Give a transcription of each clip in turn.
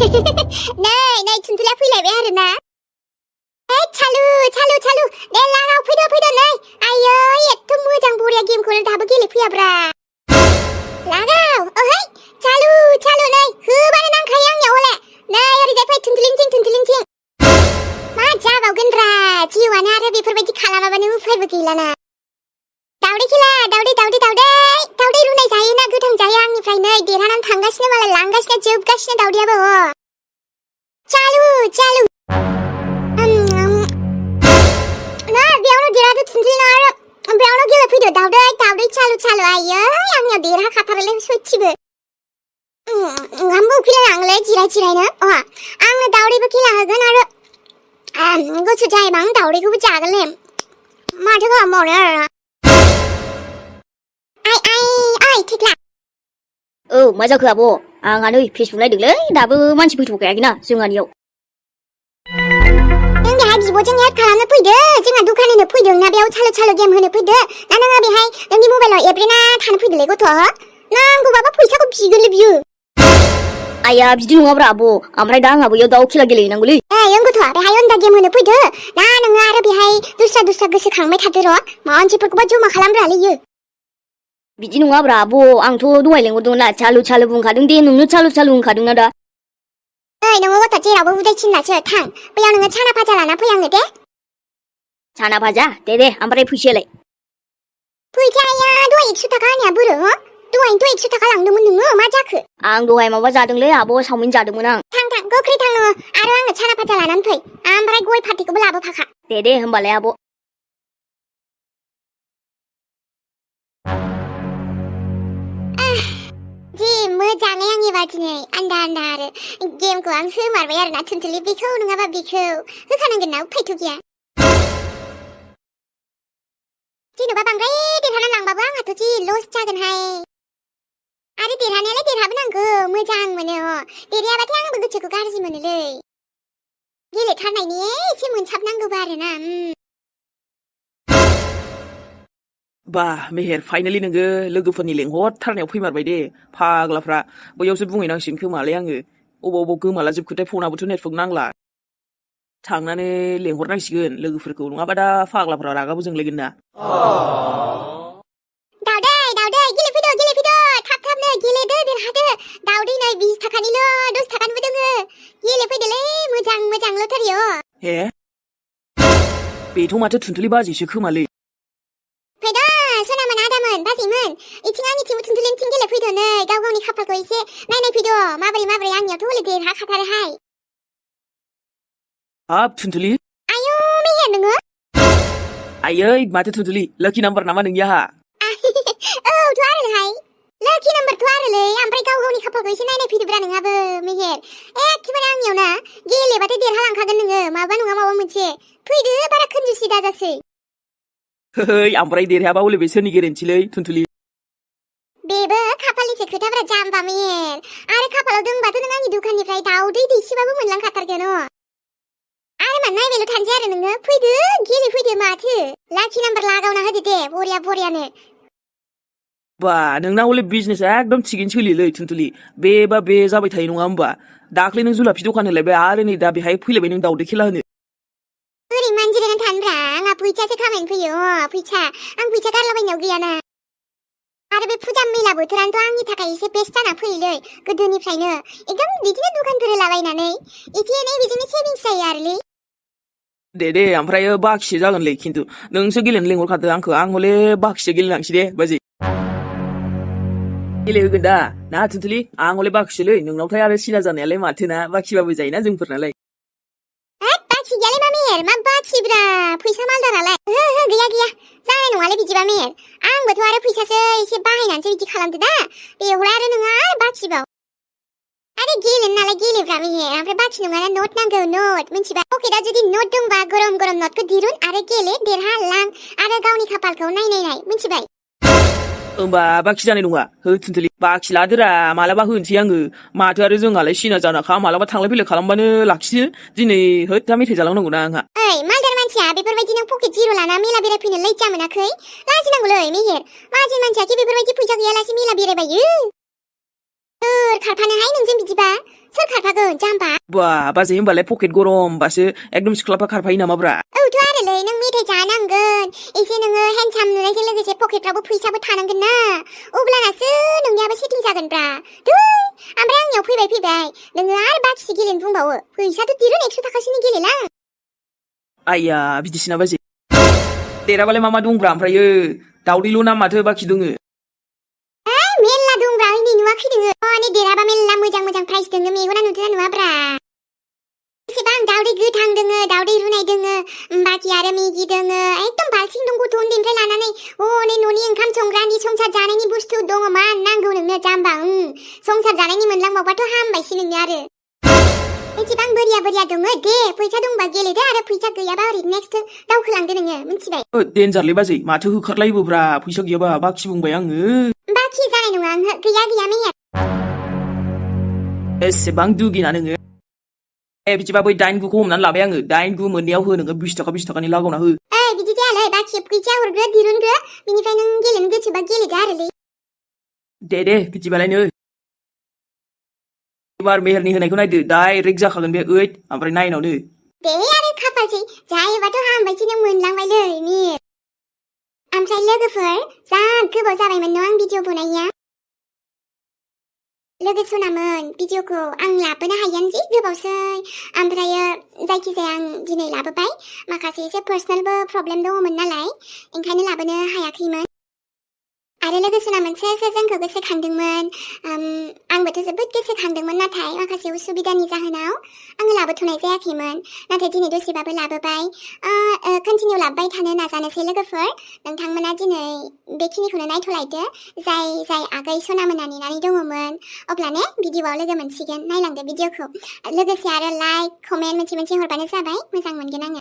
नै थुनथुलिया फैलायबाय आरोना चालु दे लागाव फैदो नै आयै एथ' मोजां बरिया गेमखौनो दाबो गेलेफैयाब्रा लागाव ओहै चालु नै होबानो नांखायो आंनियाव हले नै ओरैजाय फै थुनथुलिंथिं मा जाबावगोनब्रा जिउआनो आरो बेफोरबायदि खालामाबानो उफायबो गैलाना दावदै खेला दावदै रुनाय जायोना गोथां जायो आंनिफ्राय नै देरहानानै थांगासिनो मालाय लांगासिनो जोबगासिनो दावदैयाबो चालु बेयावनो देरहादो थुनथुलिना आरो बेयावनो गेलेफैदो दावदै चालु आयै आंनियाव देरहाखाथारोलै सयथिबो ओंखामबो उखैलाय आंलाय जिरायनो आंनो दावदैबो खेला होगोन आरो गोसो जायोबा आं दावदैखौबो जागोनलै माथो खालामबावनो आरोना आइ थेख्ला औ मा जाखो आब' आंहा नै फेसबुक नायदोंलै दाबो मानसि फैथ'खायाखैना जोंहानियाव नों बेहाय बिब'जों एड खालामनो फैदो जोंहा दखाननो फैदोंना बेयाव चालु गेम होनो फैदो ना नोङो बेहाय नोंनि मबाइलाव एब्रेना थानो फैदोलै गथ' नांगौबाबा फैसाखौ बिगोनलै बियो आया बिदि नङाब्रा आब' ओमफ्राय दा आंहा बैयाव दाउ खेला गेलेहैनांगौलै ओइ गथ' बेहाय अन्दा गेम होनो फैदो ना नोङो आरो बेहाय दस्रा गोसोखांबाय थादो र' मानसिफोरखौबा जमा खालामब्रालै इयो बिदि नङाब्रा आब' आंथ' दहाय लेंहरदोंमोन ना चालु बुंखादों दे नोंनो चालु होनखादोंना दा ओइ नोङो गथ' जेरावबो उदाय थिनलासो थां बैयाव नोङो साना भाजा लाना फै आंनो दे साना भाजा दे ओमफ्राय फैसायालाय फैसाया दहाय 100 थाखा होनाया बोरो दहायनोथ' 100 थाखा लांदोंमोन नोङो मा जाखो आं दहाय माबा जादोंलै आब' सावमिन जादोंमोन आं थां गोख्रै थां नोङो आरो आंनो साना भाजा लानानै फै ओमफ्राय गय फाथैखौबो लाबोफाखा दे होमबालाय आब' जि मोजाङै आं एबार दिनै आन्दा आरो गेमखौ आं होमारबाय आरोना थुनथुलि बेखौ नङाबा बेखौ होखानांगोन ना उफायथ' गैया जेन'बा बांद्राय देरहाना लांबाबो आंहाथ' जि लस जागोनहाय आरो देरहानायालाय देरहाबोनांगौ मोजां मोनो देरहायाबाथाय आंबो गोसोखौ गाज्रि मोनोलै गेलेथारनायनि एसे मोनसाबनांगौबा आरोना बा मेहेर फाइनालि नोङो लोगोफोरनि लेंहरथारनायाव फैमारबाय दे फाग्लाफ्रा बैयावसो बुंहैनांसिगोन खोमालै आङो अबाव गोमाला जोबखोथाय फनाबोथ' नेटवर्क नांला थांनानै लेंहरनांसिगोन लोगोफोरखौ नङाबा दा फाग्लाफ्रा रागाबो जोंलायगोन ना दावदै गेलेफैदो थाबनो गेलेदो देरहादो दावदै नै 20 थाखानिल' 10 थाखानिबो दोङो गेलेफैदोलै मोजां लटारि हे बेथ' माथो थुनथुलि बाजिसो खोमालै फैदो सनामोन आदामोन बाजैमोन इथिं आंनिथिंबो थुनथुलिनिथिं गेलेफैदो नै गावनि खाफालखौ एसे नायनाय फैदो माबोरै आंनियावथ' हले देरहाखाथारोहाय हाब थुनथुलि आयौ मेहेर नोङो आयै माथो थुनथुलि लाखि नाम्बार नामा नोंनियाहा औथ' आरोहाय लाखि नाम्बारथ' आरोलै ओमफ्राय गावनि खाफालखौ एसे नायनाय फैदोब्रा नोंहाबो मेहेर एखेबारे आंनियाव ना गेलेबाथाय देरहालांखागोन नोङो माबा नङा माबा मोनसे फैदो बारा खोनजुसि दाजासै ओमफ्राय देरहायाबा हले बे सोरनि गेरेन्टिलै थुनथुलि बेबो खाफालनिसो खोथाफ्रा जाम्बा मेहेर आरो खाफालाव दंबाथ' नों आंनि दखाननिफ्राय दावदै दैसेबाबो मोनलांखाथारगोन आरो मा नायबायल' थानोसै आरो नोङो फैदो गेलेफैदो माथो लाखि नाम्बार लागावना होदो दे बरियानो बा नोंना हले बिजनेसा एकदम थिगैनो सोलियोलै थुनथुलि बेबा बे जाबाय थायो नङा होमबा दाख्लै नों जुलाफि दखान होलायबाय आरो नै दा बेहाय फैलायबाय नों दावदै खेला होनो ओरै मानजिरायनानै थानोब्रा आंहा फैसासो खामायनो फैयो फैसा आं फैसा गारलाबायनायाव गैयाना आरो बे फुजा मेला बोथोरानोथ' आंनि थाखाय एसे बेस्ट जाना फैयोलै गोदोनिफ्रायनो एकदम बिदिनो दखानफोर होलाबायनानै एसे एनै बेजोंनो सेभिंस जायो आरोलै दे ओमफ्राय बाखिसो जागोनलै खिन्थु नोंसो गेलेनो लेंहरखादो आंखौ आं हले बाखिसो गेलेनांसै दे बाजै गेलेहोगोन दा ना थुनथुलि आं हले बाखिसोलै नोंनावथाय आरो सिना जानायालाय माथो ना बाखिबाबो जायोना जोंफोरनालाय बाखि गैयालै मा मेहेर मा बाखिब्रा फैसा मालदारालाय गैया जानाय नङालै बिदिबा मेहेर आंबोथ' आरो फैसासो एसे बाहायनानैसो बिदि खालामदो दा बेवहाय आरो नोङो आरो बाखिबाव आरे गेलेनो नालाय गेलेब्रा मेहेर ओमफ्राय बाखि नङाना नट नांगौ नट मिन्थिबाय पकेटआ जुदि नट दंबा गरम नटखौ दिरुन आरो गेले देरहा लां आरो गावनि खाफालखौ नाय मिन्थिबाय होमबा बाखि जानाय नङा हो थुनथुलि बाखि लादोरा मालाबा होनोसै आङो माथो आरो जोंहालाय सिना जानाखा मालाबा थांलाय फैलाय खालामबानो लाखियो दिनै होद दा मेथाइ जालांनांगौना आंहा ओइ मालदार मानसिया बेफोरबायदि नों पकेट जिर' लाना मेला बेरायफैनो लैजा मोनाखै लाजिनांगौलै मेहेर मानसिया कि बेफोरबायदि फैसा गैयालासे मेला बेरायबायो खारफानोहाय नोंजों बिदिबा सोर खारफागोन जाम्बा बा बाजै होमबालाय पकेट गरमबासो एकदम सिख्लाफ्रा खारफायो नामाब्रा औथ' आरोलै नों मेथाइ जानांगोन एसे नोङो हेन्डसाम नुनायजों लोगोसे पकेटफ्रावबो फैसाबो थानांगोन ना अब्लानासो नोंनियाबो सेटिं जागोनब्रा दै ओमफ्राय आंनियाव फैबाय नोङो आरो बाखिसो गेलेनो बुंबावो फैसाथ' दिरुन 100 थाखासोनि गेलेलां आइया बिदिसोना बाजै देराबालाय मा दंब्रा ओमफ्रायो दाउदैल' ना माथो बाखि दङो मेल्ला दंब्रा नै नुवाखै नोङो नै देराबा मेल्ला मोजां प्राइस दोङो मेगना नुदोंना नुवाब्रा एसेबां दाउदै गोथां दोङो दाउदै रुनाय दोङो बाखि आरो मेगि दोङो एकदम बालथिं दं गथ' उन्दैनिफ्राय लानानै नै न'नि ओंखाम संग्रानि संसार जानायनि बुस्थु दङ मा नांगौ नोंनो जाम्बा संसार जानायनि मोनलांबावबाथ' हामबायसो नोंनो आरो एसेबां बोरिया दङ दे फैसा दंबा गेलेदो आरो फैसा गैयाबा ओरै नेक्स्ट दावखोलांदो नोङो मिथिबाय देनजारलै बाजै माथो होखारलायोब्रा फैसा गैयाबा बाखि बुंबाय आङो बाखि जानाय नङा आंहो गैया मेहेर एसेबां दुगिना नोङो बिदिबा बै 9-9खौ हमनानै लाबाय आङो 9-9 मोननायाव हो नोङो 20 थाखानि लागावना हो बिदि जायालै बाखि फैसा हरग्रो दिरुनग्रो बिनिफ्राय नों गेलेनो गोसोबा गेलेदो आरोलै दे बिदिबालाय नै एबार मेहेरनि होनायखौ नायदो डाइरेक्ट जाखागोन बे 8 ओमफ्राय 9आवनो दे आरो खाफालसै जायोबाथ' हामबायसो नों मोनलांबायलै मेहेर ओमफ्राय लोगोफोर जा गोबाव जाबायमोन न' आं भिडिअ बनायैया लोगो सनामोन भिडिअखौ आं लाबोनो हायानो जि गोबावसै ओमफ्रायो जायखिजाया आं दिनै लाबोबाय माखासे एसे पार्सनेलबो प्रब्लेम दङमोन नालाय ओंखायनो लाबोनो हायाखैमोन आरो लोगो सनामोन सोर जोंखौ गोसोखांदोंमोन आंबोथ' जोबोद गोसोखांदोंमोन नाथाय माखासे उसुबिदानि जाहोनाव आङो लाबोथ'नाय जायाखैमोन नाथाय दिनै दसेबाबो लाबोबाय कन्टिनिउ लाबोबाय थानो नाजानोसै लोगोफोर नोंथांमोना दिनै बेखिनिखौनो नायथ'लायदो जाय आगै सनामोना नेनानै दङमोन अब्लाने भिडिअआव लोगो मोनसिगोन नायलांदो भिडिअखौ लोगोसे आरो लाइक कमेन्ट मोनसे हरबानो जाबाय मोजां मोनगोन आङो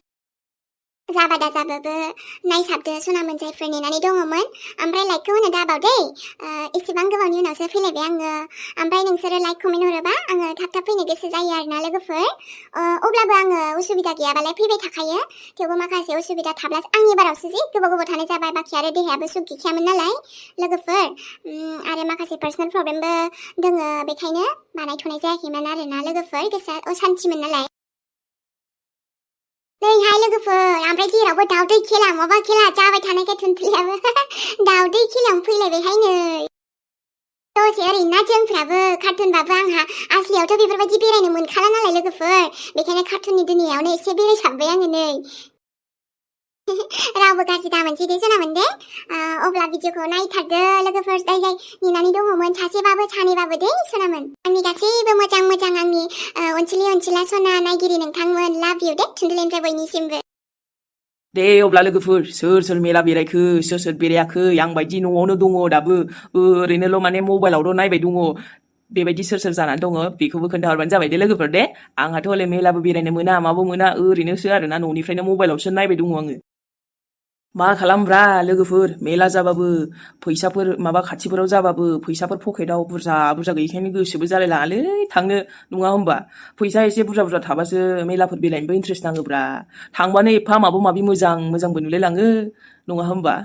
जाबादा जाबाबो नायसाबदो सनामोन जायफोर नेनानै दङमोन ओमफ्राय लाइकखौ होनो दाबाव दै एसेबां गोबावनि उनावसो फैलायबाय आङो ओमफ्राय नोंसोरो लाइक कमेन्ट हरोबा आङो थाब फैनो गोसो जायो आरोना लोगोफोर अब्लाबो आङो उसुबिदा गैयाबालाय फैबाय थाखायो थेवबो माखासे उसुबिदा थाब्ला आं एबारावसो जि गोबाव थानाय जाबाय बाखि आरो देहायाबो सुख गैखायामोन नालाय लोगोफोर आरो माखासे पार्सनेल प्रब्लेमबो दोङो बेखायनो बानायथ'नाय जायाखैमोन आरोना लोगोफोर गोसोआ असान्थिमोन नालाय नैहाय लोगोफोर ओमफ्राय जेरावबो दाउदै खेला माबा खेला जाबाय थानायखाय थुनथुलियाबो दाउदै खेलायावनो फैलायबायहाय नै दसे ओरैनो जोंफ्राबो कार्टुनबाबो आंहा आसलियावथ' बेफोरबायदि बेरायनो मोनखाला नालाय लोगोफोर बेखायनो कार्टुननि दुनियावनो एसे बेरायसाबबाय आङो नै रावबो गाज्रि दामोनसै दे सनामोन दे अब्ला भिडिअखौ नायथारदो लोगोफोर जाय नेनानै दङमोन सासेबाबो सानैबाबो दे सनामोन आंनि गासैबो मोजां आंनि अनसुला सना नायगिरि नोंथांमोन लाभ इउ दे थुनथुलिनिफ्राय बयनिसिमबो दे अब्ला लोगोफोर सोर मेला बेरायखो सोर बेरायाखै आं बायदि न'आवनो दङ दाबो ओरैनोल' माने मबाइलावल' नायबाय दङ बेबायदि सोर जानानै दङ बेखौबो खोन्थाहरबानो जाबाय दे लोगोफोर दे आंहाथ' हले मेलाबो बेरायनो मोना माबो मोना ओरैनोसो आरोना न'निफ्रायनो मबाइलावसो नायबाय दङ आङो मा खालामब्रा लोगोफोर मेला जाबाबो फैसाफोर माबा खाथिफोराव जाबाबो फैसाफोर पकेटाव बुरजा गैयैखायनो गोसोबो जालायलाङालै थांनो नङा होमबा फैसा एसे बुरजा थाबासो मेलाफोर बेरायनोबो इन्ट्रेस्ट नाङोब्रा थांबानो एफा माबि मोजांबो नुलायलाङो नङा होमबा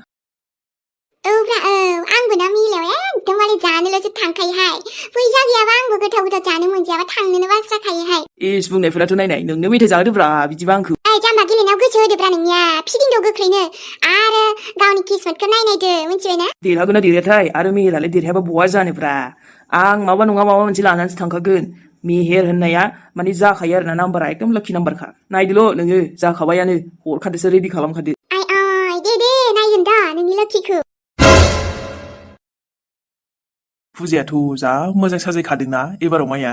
आंबो ना मेलायाव एकदमबारे जानोल'सो थांखायोहाय फैसा गैयाबा आंबो गोथाव जानो मोनजायाबा थांनोनो बास्राखायोहाय इस बुंनायफोराथ' नायनाय नोंनो मेथाइ जाहोदोब्रा बिदिबा आंखौ जाम्बा गेलेनायाव गोसो होदोब्रा नोंनिया फिदिंद' गोख्रैनो आरो गावनि किस्मतखौ नायनायदो मिथिबायना देरहागोना देरहाथाय आरो मेहेरालाय देरहायाबा बहा जानोब्रा आं माबा नङा माबा मोनसे लानानैसो थांखागोन मेहेर होननाया माने जाखायो आरोना नाम्बारा एकदम लाखि नाम्बारखा नायदोल' नोङो जाखाबायानो हरखादोसो रेडि खालामखादो दे नायगोन दा नोंनि लोखिखौ फुजायाथ' जा मोजां साजायखादोंना एबाराव माया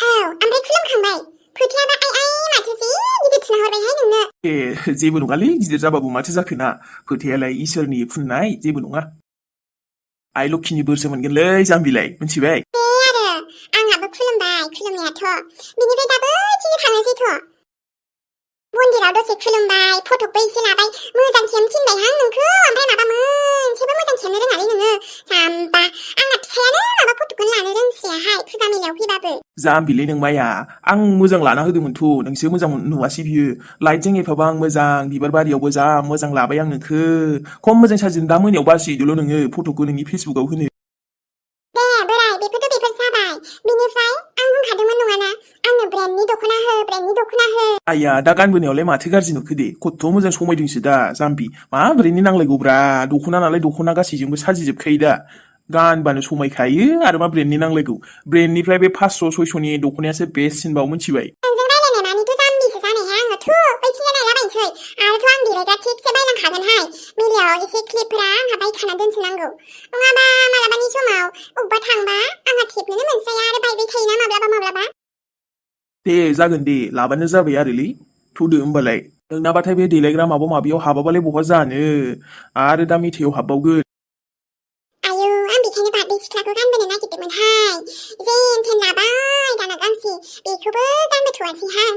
ओमफ्राय खुलुमखांबाय फोथायाबा माथो जि गिदिर थुना हरबायहाय नोंनो जेबो नङालै गिदिर जाबाबो माथो जाखोना फोथायालाय इसोरनि फुननाय जेबो नङा आइ लक्ष्मीनि बोरसो मोनगोनलै जाम्बिलाय मिथिबाय आरो आंहाबो खुलुमबाय खुलुमनायाथ' बिनिफ्राय दाबो दिनै थांनोसैथ' मन्दिराव दसे खुलुमबाय फटकबो एसे लाबाय मोजां खेबनो थिनबायहां नोंखौ ओमफ्राय माबा मोनसेबो मोजां खेबनो रोङालै नोङो जाम्बा आंना फिसायानो माबा फटकखौनो लानो रोंसियाहाय फुजा मेलायाव फैबाबो जाम्बिलै नों माया आं मोजां लाना होदोंमोनथ' नोंसो मोजां नुवासै बियो लाइटजों एफाबां मोजां बिबार बारियावबो जा मोजां लाबाय आं नोंखो खम मोजां साजिनो दा मोनायाव बासिदोल' नोङो फटकखौ नोंनि फेसबुकाव होनो दे बोराय बेफोर जाबाय आइया दा गानबोनायावलाय माथो गाज्रि नुखो दे खथ' मोजां समायदोंसो दा जाम्बि मा ब्रेन्डनि नांलायगौब्रा दख'ना नालाय दख'ना गासैजोंबो साजिजोबखायो दा गानबानो समायखायो आरो मा ब्रेन्डनि नांलायगौ ब्रेन्डनिफ्राय बे 500-600नि दख'नायासो बेस्टसिनबाव मिथिबाय नोंजों रायलायनाय मानिथ' जाम्बिसो जानायहाय आङो थु बैथिंजाय नायलाबायनोसै आरोथ' आं देलायग्रा थिगसे बायलांखागोनहाय मेलायाव एसे क्लिपफोरा आंहा बायखाना दोनसोनांगौ नङाबा मालाबानि समाव अबेबा थांबा आंहा खेबनोनो मोनसाया आरो बायबाय थायोना माब्लाबा दे जागोन दे लाबानो जाबाय आरोलै थुदो होमबालाय नोंनाबाथाय बे देलायग्रा माबा माबियाव हाबाबालाय बहा जानो आरो दा मेथायाव हाबबावगोन आयौ आं बेखायनो बारदै सिख्लाखौ गानबोनो नागिरदोंमोनहाय जेन थेन लाबाय दाना गांसे बेखौबो गानबोथ'वासैहाय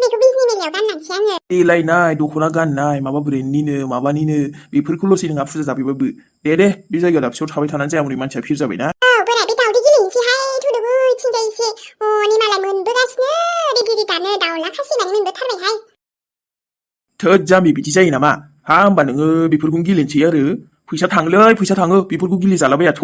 बेखौ बिजनि मेलायाव गानलांसै आङो देलायनाय दख'ना गाननाय माबा ब्रेन्डनिनो माबानिनो बेफोरखौल'सै नोंहा फुजा जाबायबाबो दे बे जायगायाव दाबसेयाव थाबाय थानानै जाया हनै मानसिया फिर जाबायना औ बोराय बे दावदै गेलेनोसैहाय थुदो बैथिंजाय एसे हनै मालाय मोनबोगासिनो रेडि दानो दाउला खासिनानै मोनबोथारबायहाय थोद जाम्बि बिदि जायो नामा हा होमबा नोङो बेफोरखौनो गेलेनोसै आरो फैसा थाङो बेफोरखौ गेलेजालाबायाथ'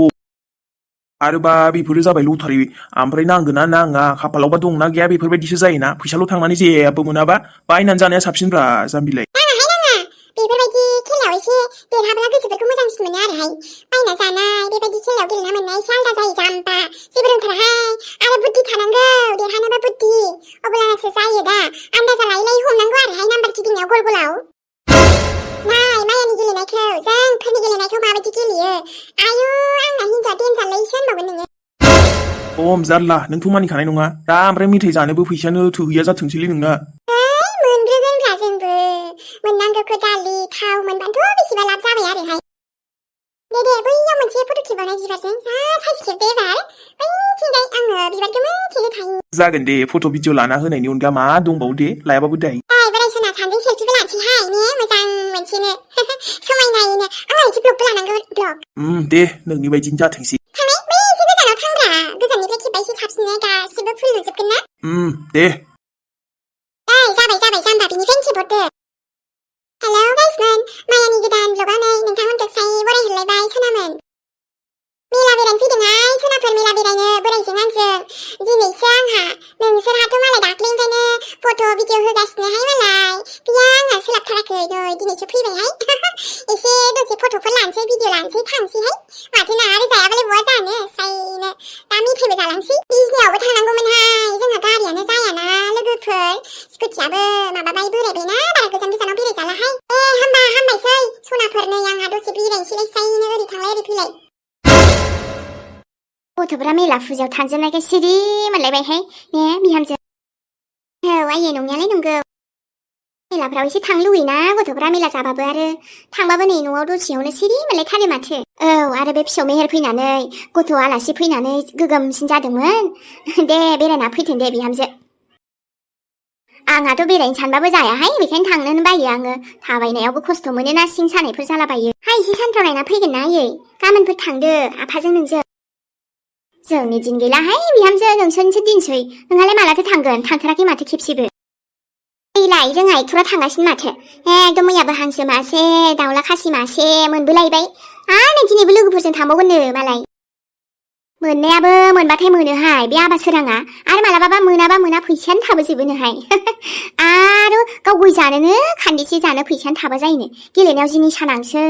आरोबा बेफोरो जाबाय लटारि ओमफ्राय नांगोना नाङा खाफालावबा दंना गैया बेफोरबायदिसो जायोना फैसाल' थांनानै जेबो मोनाबा बायनानै जानाया साबसिनब्रा जाम्बिलाय नाङा बेफोरबायदि खेलायाव एसे देरहाब्ला गोसोफोरखौ मोजांसिन मोनो आरोहाय बायना जानाय बेबायदि खेलायाव गेलेना मोननाय एसे आलदा जायो जाम्बा जेबो रोंथाराहाय आरो बुद्धि थानांगौ देरहानोबा बुद्धि अब्लासो जायो दा आन्दाजा लायै लायै हमनांगौ आरोहाय नाम्बार गिदिंनायाव गल नाय मायानि गेलेनायखौ जोंफोरनि गेलेनायखौ माबायदि गेलेयो आयु आंना हिन्जावा देनजारलैसो होनबावगोन नोङो खम जारला नोंथ' मानिखानाय नङा दा ओमफ्राय मेथाइ जानोबो फैसायानो थोहैया जाथोंसैलै नोंना मोनग्रोगोनब्रा जोंबो मोननांगौखौ दालि थाव मोनबानोथ' बेसेबा लाब जाबाय आरोहाय दे बैयाव मोनसे फट' खेबावनाय बिबारजों जा साइज खेबदे एबार बैथिंजाय आङो बिबार गोमोथिं होखायो जागोन दे फट' भिडिअ लाना होनायनि अनगा मा दंबावो दे लायाबाबो दाय बोराय सना सानजों सेल्फिबो लानोसैहाय ने मोजां मोनसेनो समायनायैनो आंहा एसे ब्लगबो लानांगौ ब्लग दे नोंनि बायदिनो जाथोंसै थांनाय बै एसे गोजानाव थांब्रा गोजाननिफ्राय खेबबा एसे साबसिन गासिबो फुल नुजोबगोन ना दे जाबाय जाम्बा बिनिफ्रायनो खेबहरदो हेलौ गाइसमोन मायानि गोदान ब्लगाव नै नोंथांमोनखौ साय बरायहरलायबाय सनामोन मेला बेरायनो फैदोंहाय सनाफोर मेला बेरायनो बोरायजों आंजों दिनैसो आंहा नोंसोरहाथ' मालाय दाख्लैनिफ्रायनो फट' भिडिअ होगासिनोहाय मालाय गैया आंहा सोलाबथाराखै नै दिनैसो फैबायहाय एसे दसे फट'फोर लानोसै भिडिअ लानोसै थांसैहाय माथो ना आरो जायाबालाय बहा जानो सायनो दा मेथाइबो जालांसै बिजनियावबो थांनांगौमोनहाय जोंहा गारियानो जायाना लोगोफोर स्कुटियाबो माबाबाय बोरायबायना बारा गोजानाव बेरायजालाहाय हामबायसै सनाफोर नै आंहा दसे बेरायनोसैलाय सायनो ओरै थांलाय ओरै फैलाय गथ'फोरा मेला फुजायाव थांजोबनायखाय सिरि मोनलायबायहाय ने बिहामजो औ आयै नंनायालाय नंगौ मेलाफ्राव एसे थांनो लुगैना गथ'फ्रा मेला जाबाबो आरो थांबाबो नै न'आव दसेयावनो सिरि मोनलायथारो माथो औ आरो बे फिसौ मेहेर फैनानै गथ' आलासि फैनानै गोगोमसिन जादोंमोन दे बेरायना फैथों दे बिहामजो आंहाथ' बेरायनो सानबाबो जायाहाय बेखायनो थांनोनो बायो आङो थाबायनायावबो खस्थ' मोनोना सिं सानायफोर जालाबायो हाय एसे सानफ्राव नायना फैगोन ना आयै गाबोनफोर थांदो आफाजों नोंजों जोंनि दिन गैलाहाय बिहामजो नोंसोरनिसो दिनसै नोंहालाय मालाथो थांगोन थांथाराखै माथो खेबसेबो फैलाय जोंहा एक्टरा थांगासिनो माथो एकदम मैयाबो हांसो मासे दाउला खासि मासे मोनबोलायबाय आरो दिनैबो लोगोफोरजों थांबावगोननो मालाय मोननायाबो मोनबाथाय मोनोहाय बे आबा सोराङा आरो मालाबाबा मोनाबा मोना फैसायानो थाबोजोबोनोहाय आरो गाव गय जानोनो खान्दिसे जानो फैसायानो थाबा जायोनो गेलेनायाव जिनिसा नांसै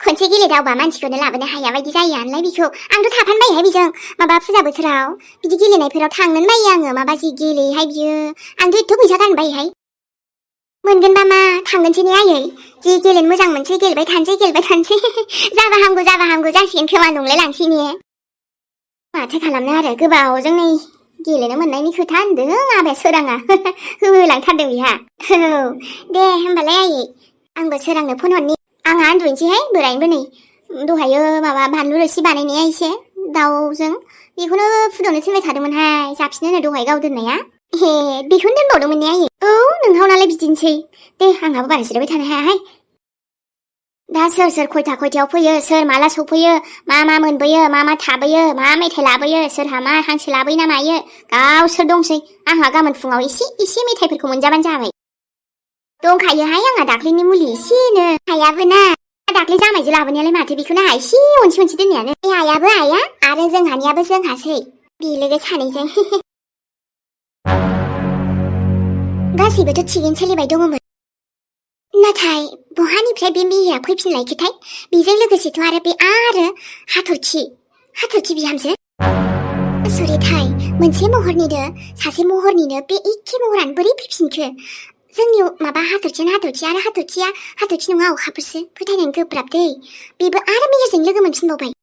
खनसे गेलेदावबा मानसिखौनो लाबोनो हाया बायदि जायोआनोलाय बेखौ आंथ' थाफानो बायोहाय बेजों माबा फुजा बोथोराव बिदि गेलेनायफोराव थांनोनो बायो आङो माबा जि गेलेयोहाय बियो आंथ' एथ' फैसा गारनो बायोहाय मोनगोनबा मा थांगोनसै ने आयै जि गेलेनो मोजां मोनसै गेलेबाय थानोसै जाबा हामगौ जासिगोन खोमा नंलाय लांसै ने माथो खालामनो आरो गोबावजों नै गेलेनो मोननायनि खोथा होनदों आबाया सोराङा होलांथारदों बिहा औ दे होमबालाय आयै आंबो सोरांनो फन हरनि आंहा उन्दुनोसैहाय बोरायनोबो नै दहायो माबा बानलु रोसि बानायनाया एसे दाउजों बेखौनो फुदुंनो थिनबाय थादोंमोनहाय जाफिननो दहाय गाव दोननाया हे बेखौनो दोनबावदोंमोन ने आयै औ नोंहावनालाय बिदिनोसै दे आंहाबो बारा जिरायबाय थानो हायाहाय दा सोर खयथायाव फैयो सोर माला सफैयो मा मोनबोयो मा थाबोयो मा मेथाइ लाबोयो सोरहा मा हांसो लाबोयो ना मायो गावसोर दंसै आंहा गाबोन फुङाव एसे मेथाइफोरखौ मोनजाबानो जाबाय दंखायोहाय आंहा दाख्लैनि मुलि एसेनो हायाबो ना दाख्लै जामायजो लाबोनायालाय माथो बेखौनो आहा एसे अनसि दोननायानो आयाबो आया आरो जोंहानियाबो जोंहासै बिलोगो सानैजों गासैबोथ' थिगैनो सोलिबाय दङमोन नाथाय बहानिफ्राय बे मेहेरा फैफिनलायखोथाय बेजों लोगोसेथ' आरो बे हाथरखि बिहामजो सरिथाय मोनसे महरनिनो सासे महरनिनो बे एखे महरानो बोरै फैफिनखो जोंनि माबा हाथरखियानो हाथरखि आरो हाथरखि नङा अखाफोरसो फोथायनायानो गोब्राब दै बेबो आरो मेहेरजों लोगो मोनफिनबावबाय